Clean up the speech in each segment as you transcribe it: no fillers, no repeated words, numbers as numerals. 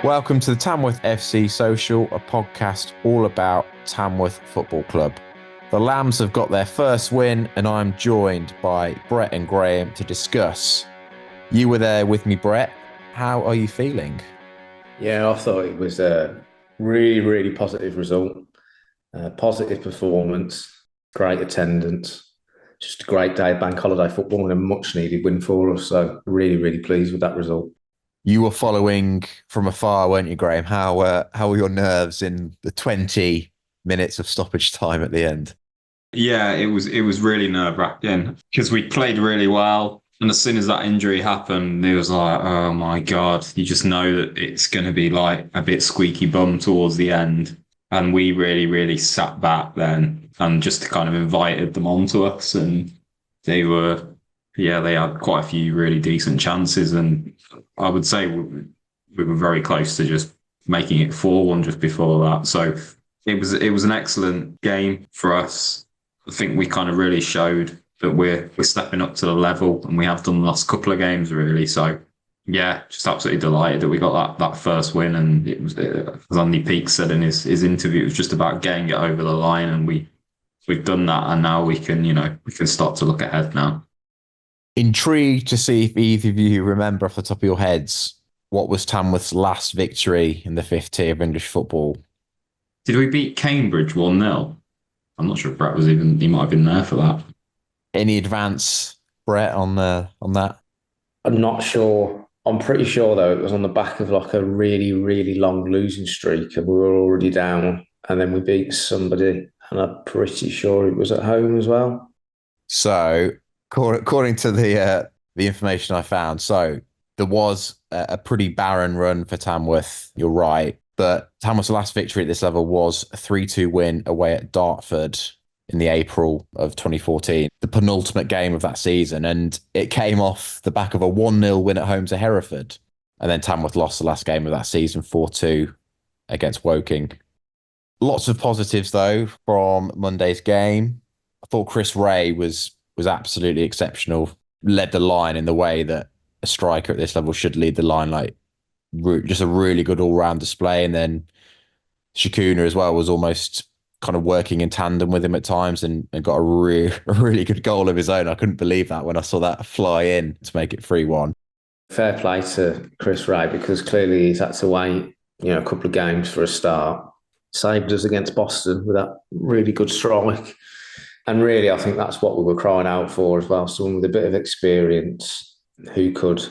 Welcome to the Tamworth FC Social, a podcast all about Tamworth Football Club. The Lambs have got their first win, and I'm joined by Brett and Graham to discuss. You were there with me, Brett. How are you feeling? Yeah, I thought it was a really positive result, positive performance, great attendance, just a great day of bank holiday football and a much needed win for us. So really pleased with that result. You were following from afar, weren't you, Graham? How were your nerves in the 20 minutes of stoppage time at the end? Yeah, it was really nerve-wracking because we played really well. And as soon as that injury happened, it was like, oh my God, you just know that it's going to be like a bit squeaky bum towards the end. And we really sat back then and just kind of invited them onto us. And they they had quite a few really decent chances. And I would say we were very close to just making it 4-1 just before that. So it was an excellent game for us. I think we kind of really showed that we're stepping up to the level, and we have done the last couple of games really. So yeah, just absolutely delighted that we got that first win. And it was, as Andy Peake said in his interview, it was just about getting it over the line, and we've done that, and now we can start to look ahead now. Intrigued to see if either of you remember off the top of your heads what was Tamworth's last victory in the fifth tier of English football. Did we beat Cambridge 1-0? I'm not sure if Brett he might have been there for that. Any advance, Brett, on that? I'm not sure. I'm pretty sure though it was on the back of like a really long losing streak, and we were already down, and then we beat somebody, and I'm pretty sure it was at home as well. So, according to the information I found, so there was a pretty barren run for Tamworth. You're right, but Tamworth's last victory at this level was a 3-2 win away at Dartford in the April of 2014, the penultimate game of that season, and it came off the back of a 1-0 win at home to Hereford, and then Tamworth lost the last game of that season 4-2 against Woking. Lots of positives though from Monday's game. I thought Chris Wreh was absolutely exceptional. Led the line in the way that a striker at this level should lead the line, like just a really good all-round display. And then Tshikuna as well was almost kind of working in tandem with him at times, and got a really good goal of his own. I couldn't believe that when I saw that fly in to make it 3-1. Fair play to Chris Wreh, because clearly he's had to wait, a couple of games for a start. Saved us against Boston with that really good strike. And really, I think that's what we were crying out for as well. Someone with a bit of experience who could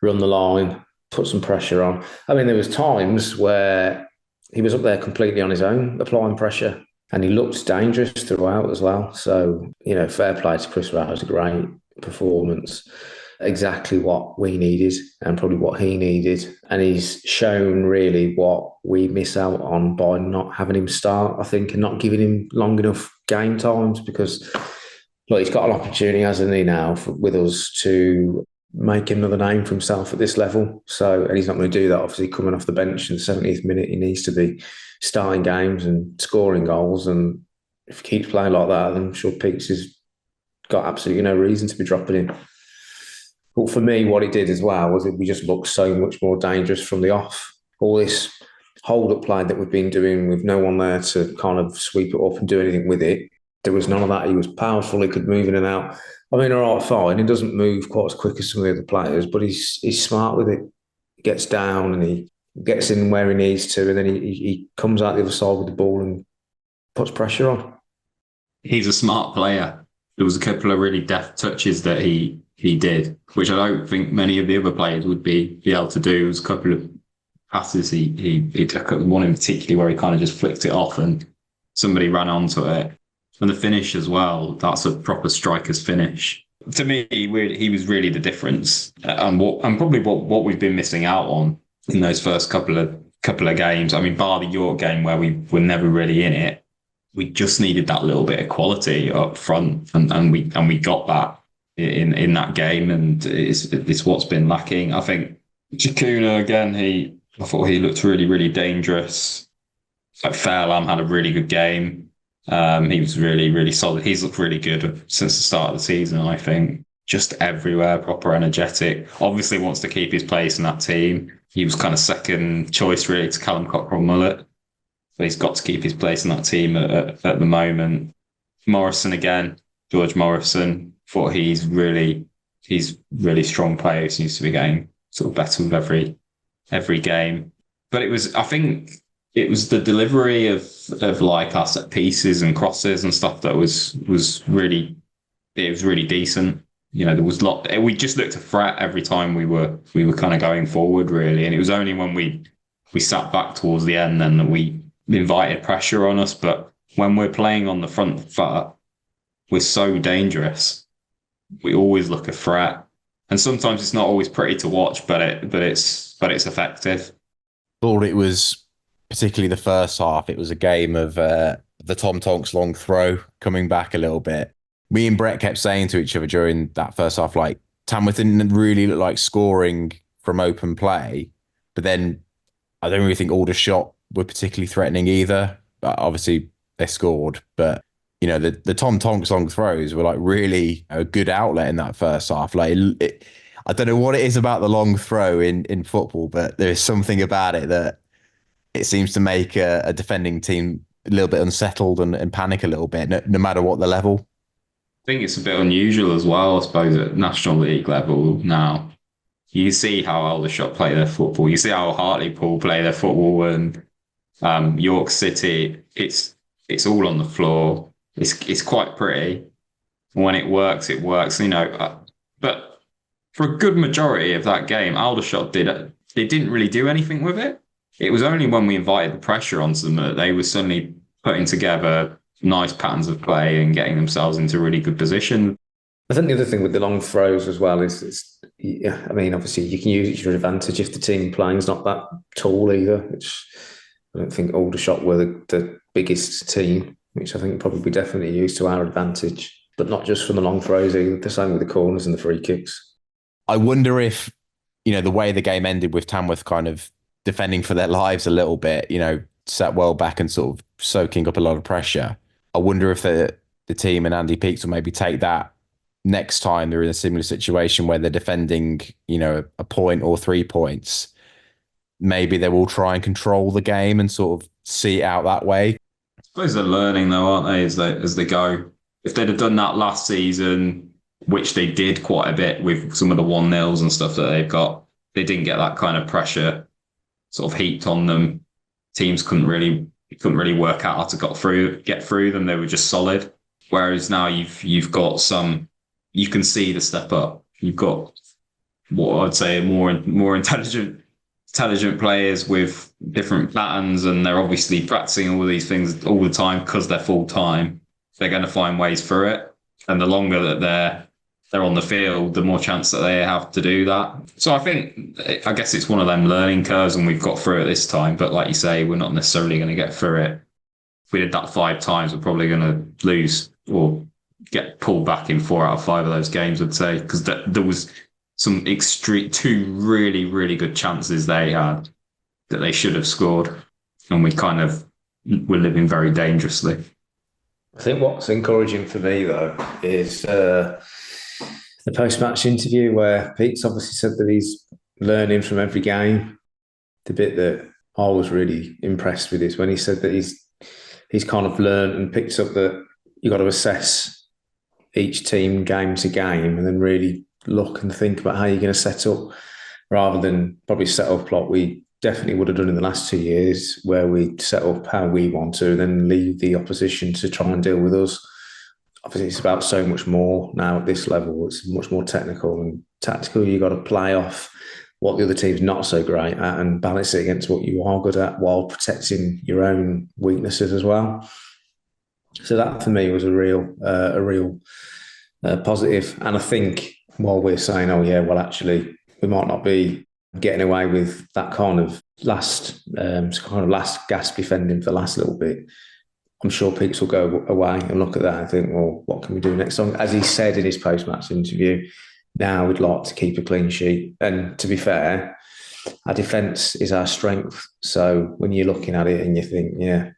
run the line, put some pressure on. I mean, there was times where he was up there completely on his own, applying pressure, and he looked dangerous throughout as well. So, fair play to Chris Wreh. It was a great performance. Exactly what we needed and probably what he needed. And he's shown really what we miss out on by not having him start, I think, and not giving him long enough game times, because he's got an opportunity, hasn't he, now with us to make another name for himself at this level. So, and he's not going to do that, obviously, coming off the bench in the 70th minute. He needs to be starting games and scoring goals. And if he keeps playing like that, then I'm sure Peaks has got absolutely no reason to be dropping him. But for me, what it did as well was that we just looked so much more dangerous from the off. All this hold-up play that we've been doing with no one there to kind of sweep it up and do anything with it, there was none of that. He was powerful. He could move in and out. I mean, all right, fine. He doesn't move quite as quick as some of the other players, but he's smart with it. He gets down and he gets in where he needs to, and then he comes out the other side with the ball and puts pressure on. He's a smart player. There was a couple of really deft touches that he did, which I don't think many of the other players would be able to do. There was a couple of passes he took, one in particular where he kind of just flicked it off and somebody ran onto it. And the finish as well, that's a proper striker's finish. To me, he was really the difference, and probably what we've been missing out on in those first couple of games. I mean, bar the York game where we were never really in it, we just needed that little bit of quality up front, and we got that in that game, and it's what's been lacking. I think Tshikuna again, I thought he looked really dangerous. Like Fairlam had a really good game. He was really solid. He's looked really good since the start of the season, I think. Just everywhere, proper energetic. Obviously wants to keep his place in that team. he was kind of second choice really to Callum Cockrell-Mullet. But he's got to keep his place in that team at the moment. Morrison again, George Morrison, thought he's really strong player. He seems to be getting sort of better with every game. But I think it was the delivery of like our set pieces and crosses and stuff that was really decent. There was we just looked a threat every time we were kind of going forward really. And it was only when we sat back towards the end then that we invited pressure on us. But when we're playing on the front foot, we're so dangerous. We always look a threat. And sometimes it's not always pretty to watch, but it's effective. Thought it was, particularly the first half, it was a game of the Tom Tonks long throw coming back a little bit. Me and Brett kept saying to each other during that first half, like, Tamworth didn't really look like scoring from open play, but then I don't really think Aldershot were particularly threatening either. But obviously they scored, but the Tom Tonks long throws were like really a good outlet in that first half. Like I don't know what it is about the long throw in football, but there's something about it that it seems to make a defending team a little bit unsettled and panic a little bit, no matter what the level. I think it's a bit unusual as well, I suppose, at National League level now. You see how Aldershot play their football. You see how Hartlepool play their football, and York City. It's all on the floor. It's quite pretty. When it works, it works. But for a good majority of that game, Aldershot they didn't really do anything with it. It was only when we invited the pressure onto them that they were suddenly putting together nice patterns of play and getting themselves into really good position. I think the other thing with the long throws as well is obviously you can use it to your advantage if the team playing's not that tall either, which I don't think Aldershot were the biggest team, which I think probably definitely used to our advantage, but not just from the long throws either, the same with the corners and the free kicks. I wonder if, the way the game ended with Tamworth kind of defending for their lives a little bit, sat well back and sort of soaking up a lot of pressure. I wonder if the team and Andy Peakes will maybe take that next time they're in a similar situation where they're defending, a point or 3 points. Maybe they will try and control the game and sort of see it out that way. I suppose they're learning though, aren't they, as they go. If they'd have done that last season, which they did quite a bit with some of the 1-0s and stuff that they've got, they didn't get that kind of pressure sort of heaped on them. Teams couldn't really work out how to get through them. They were just solid. Whereas now you've got you can see the step up. You've got what I'd say more intelligent players with different patterns, and they're obviously practicing all these things all the time because they're full time. They're going to find ways through it, and the longer that they're on the field, the more chance that they have to do that. So I guess it's one of them learning curves, and we've got through it this time. But like you say, we're not necessarily going to get through it. If we did that 5 times, we're probably going to lose or get pulled back in 4 out of 5 of those games, I'd say, because there was some 2 really, really good chances they had that they should have scored, and we kind of were living very dangerously. I think what's encouraging for me though is the post-match interview where Pete's obviously said that he's learning from every game. The bit that I was really impressed with is when he said that he's kind of learned and picked up that you've got to assess each team game to game and then really look and think about how you're going to set up, rather than probably set up like we definitely would have done in the last 2 years, where we set up how we want to and then leave the opposition to try and deal with us. Obviously, it's about so much more now at this level. It's much more technical and tactical. You've got to play off what the other team's not so great at and balance it against what you are good at while protecting your own weaknesses as well. So that for me was a real positive. And I think while we're saying, oh yeah, well actually we might not be getting away with that kind of last gasp defending for the last little bit, I'm sure Peaks will go away and look at that and think, well, what can we do next time? As he said in his post-match interview, now we'd like to keep a clean sheet. And to be fair, our defence is our strength. So when you're looking at it and you think, yeah,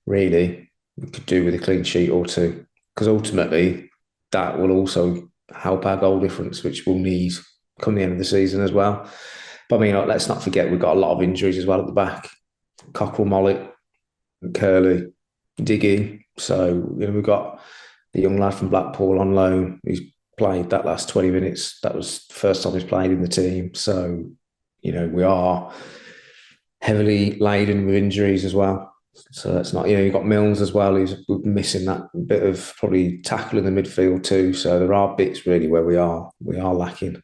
really, we could do with a clean sheet or 2. Because ultimately, that will also help our goal difference, which we'll need come the end of the season as well. But I mean, like, let's not forget we've got a lot of injuries as well at the back. Cockrell, Mollett, Curley, Diggy. So, we've got the young lad from Blackpool on loan. He's played that last 20 minutes. That was the first time he's played in the team. So, we are heavily laden with injuries as well. So that's not, you've got Mills as well, who's missing that bit of probably tackle in the midfield too. So there are bits really where we are lacking.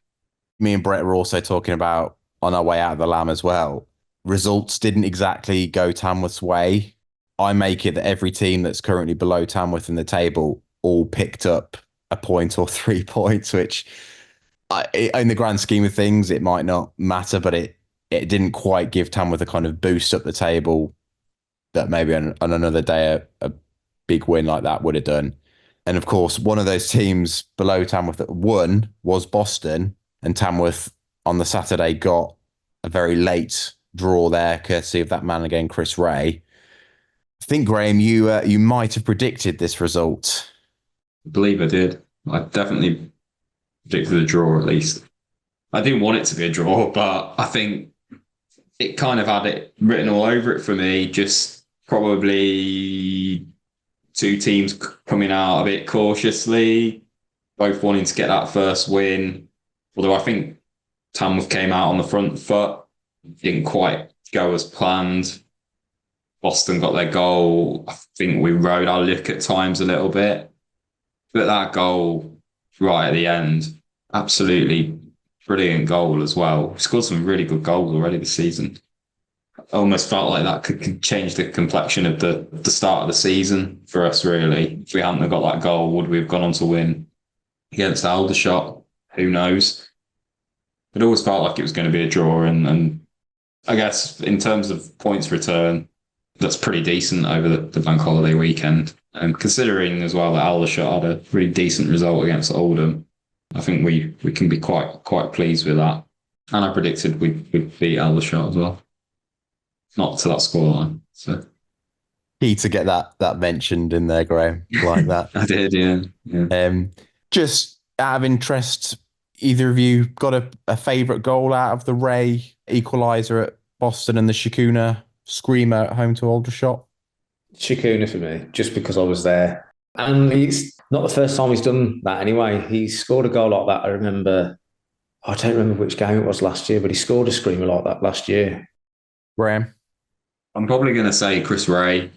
Me and Brett were also talking about on our way out of the Lamb as well. Results didn't exactly go Tamworth's way. I make it that every team that's currently below Tamworth in the table all picked up a point or 3 points, which in the grand scheme of things, it might not matter, but it didn't quite give Tamworth a kind of boost up the table that maybe on another day a big win like that would have done. And of course, one of those teams below Tamworth that won was Boston, and Tamworth on the Saturday got a very late draw there, courtesy of that man again, Chris Wreh. I think, Graham, you might have predicted this result. I believe I did. I definitely predicted a draw, at least. I didn't want it to be a draw, but I think it kind of had it written all over it for me. Just probably two teams coming out a bit cautiously, both wanting to get that first win. Although I think Tamworth came out on the front foot, didn't quite go as planned. Boston got their goal. I think we rode our luck at times a little bit. But that goal right at the end, absolutely brilliant goal as well. We scored some really good goals already this season. I almost felt like that could change the complexion of the start of the season for us, really. If we hadn't have got that goal, would we have gone on to win against Aldershot? Who knows? It always felt like it was going to be a draw. And I guess in terms of points return, that's pretty decent over the bank holiday weekend. And considering as well that Aldershot had a really decent result against Oldham, I think we can be quite pleased with that. And I predicted we'd beat Aldershot as well. Not to that scoreline. So Key to get that mentioned in there, Graham, like that. I did, yeah. Just out of interest, either of you got a favourite goal out of the Wreh equaliser at Boston and the Tshikuna screamer at home to Aldershot? Tshikuna for me, just because I was there. And it's not the first time he's done that anyway. He scored a goal like that. I don't remember which game it was last year, but he scored a screamer like that last year. Graham? I'm probably going to say Chris Wreh.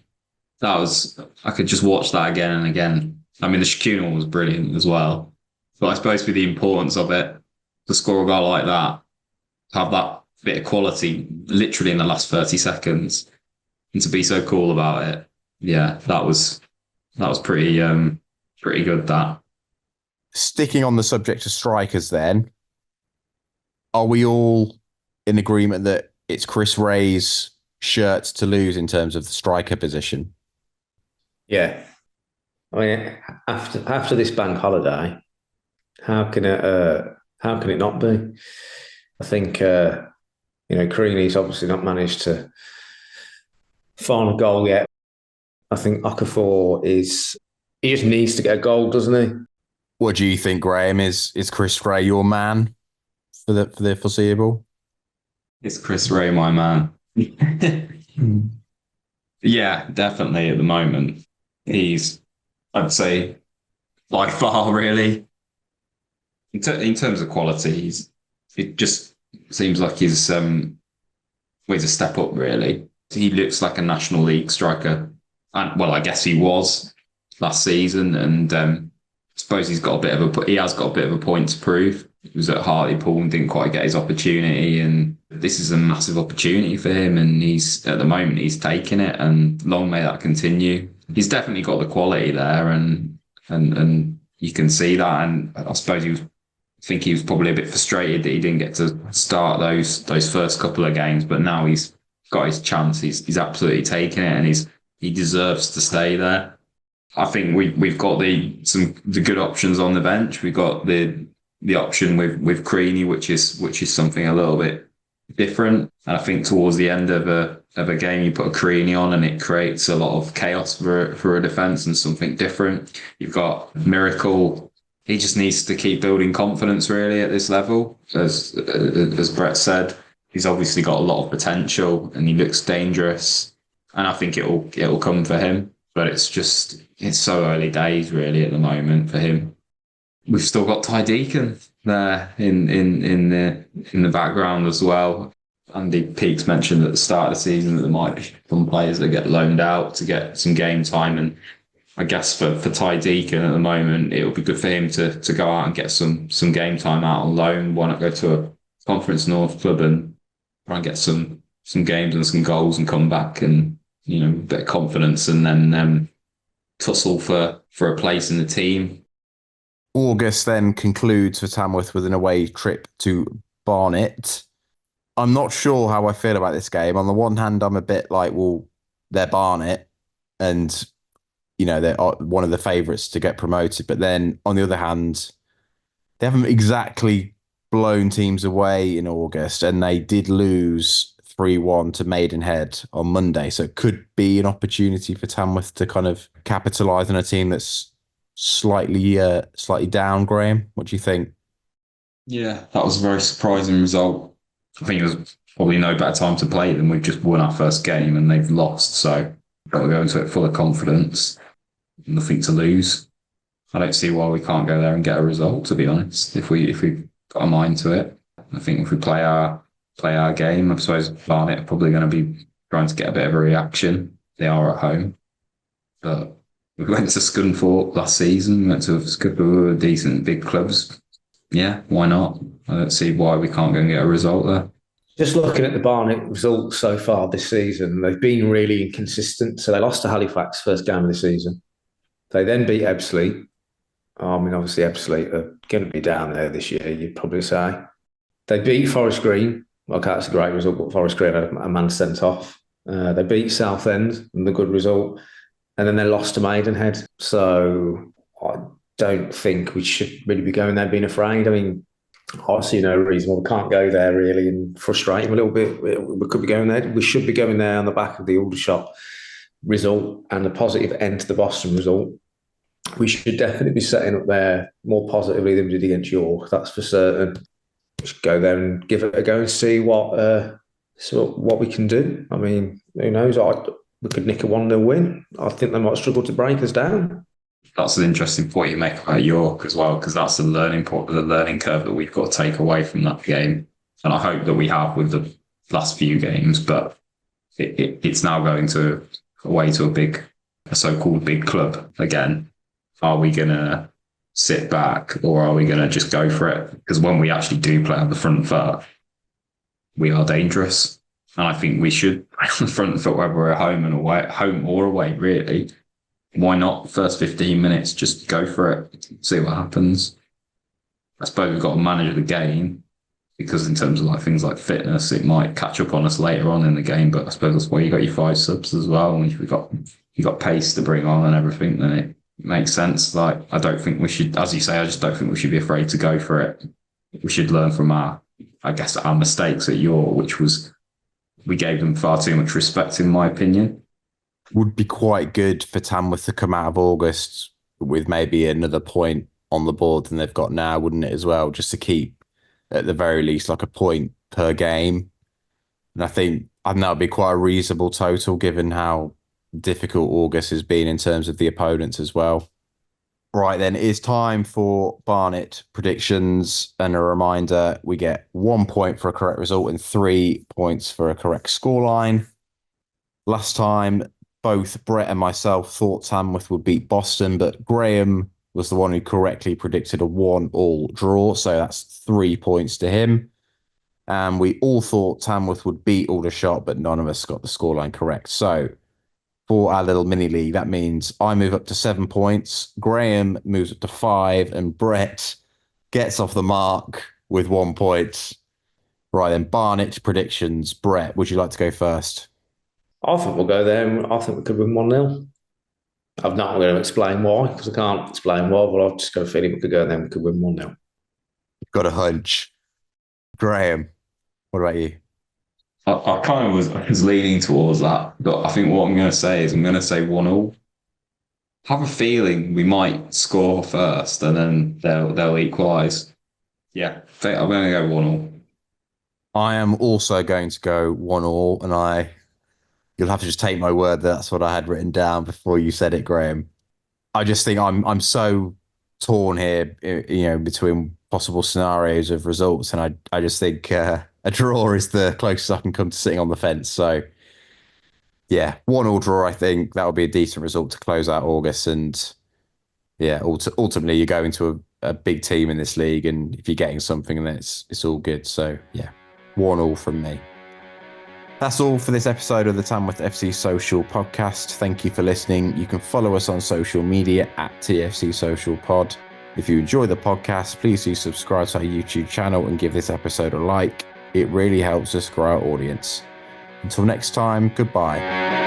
I could just watch that again and again. I mean, the Tshikuna one was brilliant as well. But I suppose with the importance of it, to score a goal like that, to have that bit of quality literally in the last 30 seconds, and to be so cool about it, yeah, that was pretty good. That. Sticking on the subject of strikers then, are we all in agreement that it's Chris Wreh's shirt to lose in terms of the striker position? Yeah. I mean, after this bank holiday, how can it not be? I think Creaney's obviously not managed to find a goal yet. I think Okafor he just needs to get a goal, doesn't he? What do you think, Graham? Is Chris Wreh your man for the foreseeable? Is Chris Wreh my man? Yeah, definitely at the moment. He's, I'd say, by far, really. In terms of quality, it just seems like he's a step up, really. He looks like a National League striker. And, well, I guess he was last season. And I suppose he has got a bit of a point to prove. He was at Hartlepool and didn't quite get his opportunity. And this is a massive opportunity for him. And at the moment, he's taking it. And long may that continue. He's definitely got the quality there. And you can see that. And I suppose he was probably a bit frustrated that he didn't get to start those first couple of games. But now he's got his chance. He's absolutely taking it. And he deserves to stay there. I think we've got the good options on the bench. We've got the option with Creaney, which is something a little bit different. And I think towards the end of a game, you put a Creaney on, and it creates a lot of chaos for a defence and something different. You've got Miracle. He just needs to keep building confidence really at this level, as Brett said. He's obviously got a lot of potential and he looks dangerous. And I think it'll come for him. But it's so early days really at the moment for him. We've still got Ty Deacon there in the background as well. Andy Peaks mentioned at the start of the season that there might be some players that get loaned out to get some game time, and I guess for Ty Deacon at the moment, it would be good for him to go out and get some game time out on loan. Why not go to a Conference North club and try and get some games and some goals and come back and a bit of confidence, and then tussle for a place in the team. August then concludes for Tamworth with an away trip to Barnet. I'm not sure how I feel about this game. On the one hand, I'm a bit like, well, they're Barnet and, they're one of the favourites to get promoted. But then on the other hand, they haven't exactly blown teams away in August, and they did lose 3-1 to Maidenhead on Monday. So it could be an opportunity for Tamworth to kind of capitalise on a team that's slightly down. Graham, what do you think? Yeah, that was a very surprising result. I think it was probably no better time to play than we've just won our first game and they've lost. So we've got to go into it full of confidence, nothing to lose. I don't see why we can't go there and get a result, to be honest, if we've got a mind to it. I think if we play our game, I suppose Barnet are probably going to be trying to get a bit of a reaction. They are at home. But we went to Scunthorpe last season, went to a couple of decent big clubs. Yeah, why not? I don't see why we can't go and get a result there. Just looking at the Barnet results so far this season, they've been really inconsistent. So they lost to Halifax first game of the season. They then beat Ebbsfleet. Obviously Ebbsfleet are going to be down there this year, you'd probably say. They beat Forest Green. Okay, that's a great result, but Forest Green had a man sent off. They beat Southend, and the good result. And then they lost to Maidenhead. So I don't think we should really be going there being afraid. I mean, I see no reason why we can't go there really and frustrate them a little bit. We could be going there. We should be going there on the back of the Aldershot result and the positive end to the Boston result. We should definitely be setting up there more positively than we did against York. That's for certain. We should go there and give it a go and see what we can do. I mean, who knows? We could nick a 1-0 win. I think they might struggle to break us down. That's an interesting point you make about York as well, because that's the learning curve that we've got to take away from that game. And I hope that we have with the last few games, but it's now going away to a so-called big club again. Are we going to sit back or are we going to just go for it? Because when we actually do play on the front foot, we are dangerous. And I think we should play on the front foot whether we're home or away, really. Why not? First 15 minutes, just go for it, see what happens. I suppose we've got to manage the game because in terms of things like fitness, it might catch up on us later on in the game. But I suppose that's why you got your 5 subs as well. And if you got pace to bring on and everything, then it makes sense. I don't think we should, as you say, I just don't think we should be afraid to go for it. We should learn from our mistakes at York, which was we gave them far too much respect, in my opinion. Would be quite good for Tamworth to come out of August with maybe another point on the board than they've got now, wouldn't it, as well? Just to keep, at the very least, a point per game. And I think that would be quite a reasonable total given how difficult August has been in terms of the opponents as well. Right, then it is time for Barnet predictions. And a reminder, we get 1 point for a correct result and 3 points for a correct scoreline. Last time, both Brett and myself thought Tamworth would beat Boston, but Graham was the one who correctly predicted a 1-1 draw, so that's 3 points to him. And we all thought Tamworth would beat Aldershot, but none of us got the scoreline correct. So for our little mini league, that means I move up to 7 points, Graham moves up to 5, and Brett gets off the mark with 1 point. Right then, Barnet predictions. Brett, would you like to go first? I think we'll go there and I think we could win 1-0. I'm not going to explain why, because I can't explain why, but I've just got a feeling we could go there and we could win 1-0. Got a hunch. Graham, what about you? I kind of was leaning towards that, but I think what I'm going to say is I'm going to say 1-1. Have a feeling we might score first and then they'll equalise. Yeah, I'm going to go 1-1. I am also going to go 1-1, and you'll have to just take my word that that's what I had written down before you said it, Graham. I just think I'm so torn here, between possible scenarios of results, and I just think a draw is the closest I can come to sitting on the fence. So yeah, 1-1 draw. I think that would be a decent result to close out August, and yeah, ultimately you're going to a big team in this league, and if you're getting something, then it's all good. So yeah, 1-1 from me. That's all for this episode of the Tamworth FC Social podcast. Thank you for listening. You can follow us on social media at TFC Social Pod. If you enjoy the podcast, please do subscribe to our YouTube channel and give this episode a like. It really helps us grow our audience. Until next time, goodbye.